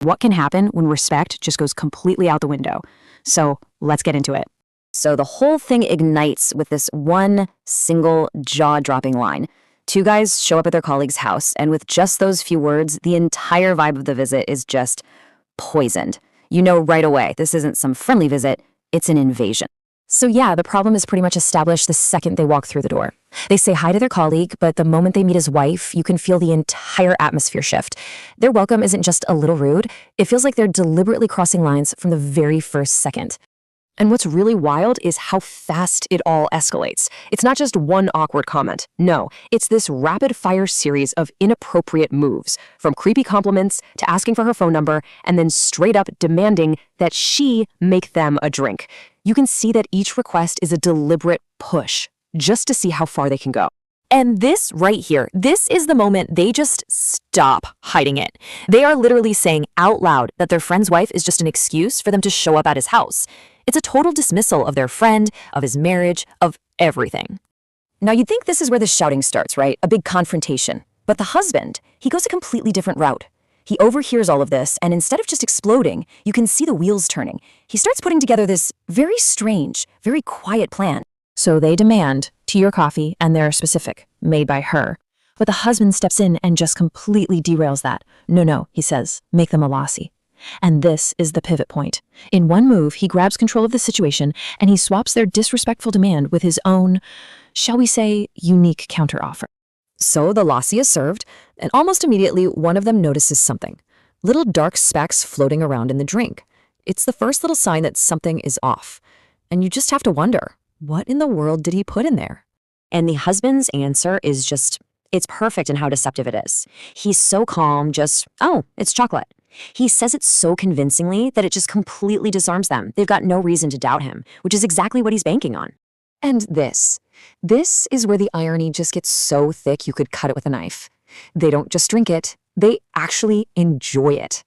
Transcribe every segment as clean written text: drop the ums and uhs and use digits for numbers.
What can happen when respect just goes completely out the window? So let's get into it. So the whole thing ignites with this one single jaw-dropping line. Two guys show up at their colleague's house, and with just those few words, the entire vibe of the visit is just poisoned. You know right away, this isn't some friendly visit, it's an invasion. So yeah, the problem is pretty much established the second they walk through the door. They say hi to their colleague, but the moment they meet his wife, you can feel the entire atmosphere shift. Their welcome isn't just a little rude, it feels like they're deliberately crossing lines from the very first second. And what's really wild is how fast it all escalates. It's not just one awkward comment. No, it's this rapid-fire series of inappropriate moves, from creepy compliments to asking for her phone number, and then straight up demanding that she make them a drink. You can see that each request is a deliberate push, just to see how far they can go. And this right here, this is the moment they just stop hiding it. They are literally saying out loud that their friend's wife is just an excuse for them to show up at his house. It's a total dismissal of their friend, of his marriage, of everything. Now you'd think this is where the shouting starts, right? A big confrontation. But the husband, he goes a completely different route. He overhears all of this, and instead of just exploding, you can see the wheels turning. He starts putting together this very strange, very quiet plan. So they demand tea or coffee, and they're specific, made by her. But the husband steps in and just completely derails that. No, he says, make them a lassi. And this is the pivot point. In one move, he grabs control of the situation, and he swaps their disrespectful demand with his own, shall we say, unique counteroffer. So the lassi is served, and almost immediately one of them notices something. Little dark specks floating around in the drink. It's the first little sign that something is off. And you just have to wonder, what in the world did he put in there? And the husband's answer is just, it's perfect in how deceptive it is. He's so calm, just, oh, it's chocolate. He says it so convincingly that it just completely disarms them. They've got no reason to doubt him, which is exactly what he's banking on. And this is where the irony just gets so thick you could cut it with a knife. They don't just drink it, they actually enjoy it.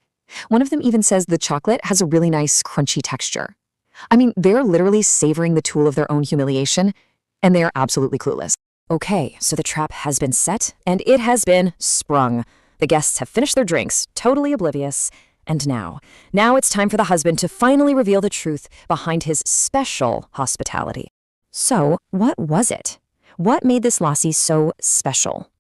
One of them even says the chocolate has a really nice crunchy texture. I mean, they're literally savoring the tool of their own humiliation, and they are absolutely clueless. Okay, so the trap has been set, and it has been sprung. The guests have finished their drinks, totally oblivious, and now it's time for the husband to finally reveal the truth behind his special hospitality. So, what was it? What made this lassi so special?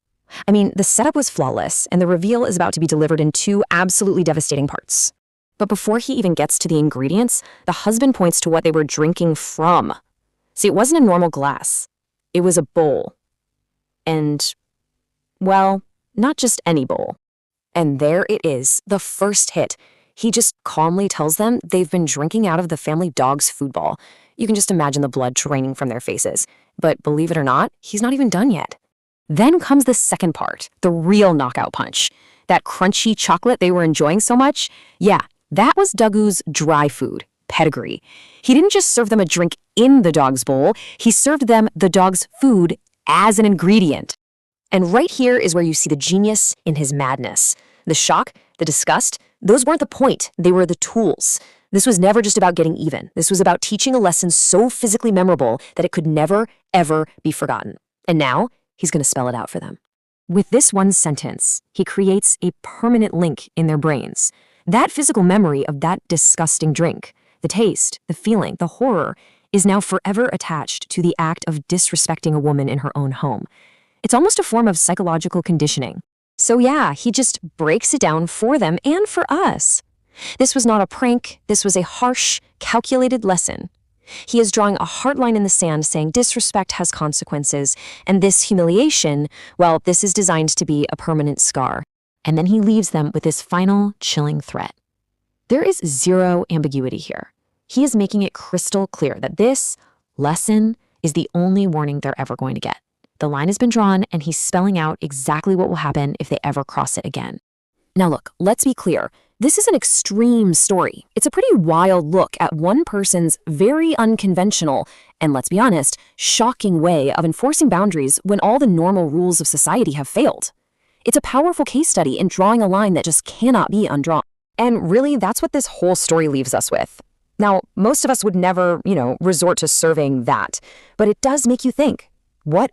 I mean, the setup was flawless, and the reveal is about to be delivered in two absolutely devastating parts. But before he even gets to the ingredients, the husband points to what they were drinking from. See, it wasn't a normal glass. It was a bowl. And, well, not just any bowl. And there it is, the first hit. He just calmly tells them they've been drinking out of the family dog's food ball. You can just imagine the blood draining from their faces. But believe it or not, he's not even done yet. Then comes the second part, the real knockout punch. That crunchy chocolate they were enjoying so much, yeah, that was Dagu's dry food, pedigree. He didn't just serve them a drink in the dog's bowl, he served them the dog's food as an ingredient. And right here is where you see the genius in his madness. The shock, the disgust, those weren't the point, they were the tools. This was never just about getting even. This was about teaching a lesson so physically memorable that it could never, ever be forgotten. And now, he's going to spell it out for them. With this one sentence, he creates a permanent link in their brains. That physical memory of that disgusting drink, the taste, the feeling, the horror, is now forever attached to the act of disrespecting a woman in her own home. It's almost a form of psychological conditioning. So yeah, he just breaks it down for them and for us. This was not a prank, this was a harsh, calculated lesson. He is drawing a hard line in the sand saying disrespect has consequences, and this humiliation, well, this is designed to be a permanent scar. And then he leaves them with this final, chilling threat. There is zero ambiguity here. He is making it crystal clear that this lesson is the only warning they're ever going to get. The line has been drawn, and he's spelling out exactly what will happen if they ever cross it again. Now look, let's be clear. This is an extreme story. It's a pretty wild look at one person's very unconventional, and let's be honest, shocking way of enforcing boundaries when all the normal rules of society have failed. It's a powerful case study in drawing a line that just cannot be undrawn. And really, that's what this whole story leaves us with. Now, most of us would never, resort to serving that, but it does make you think, what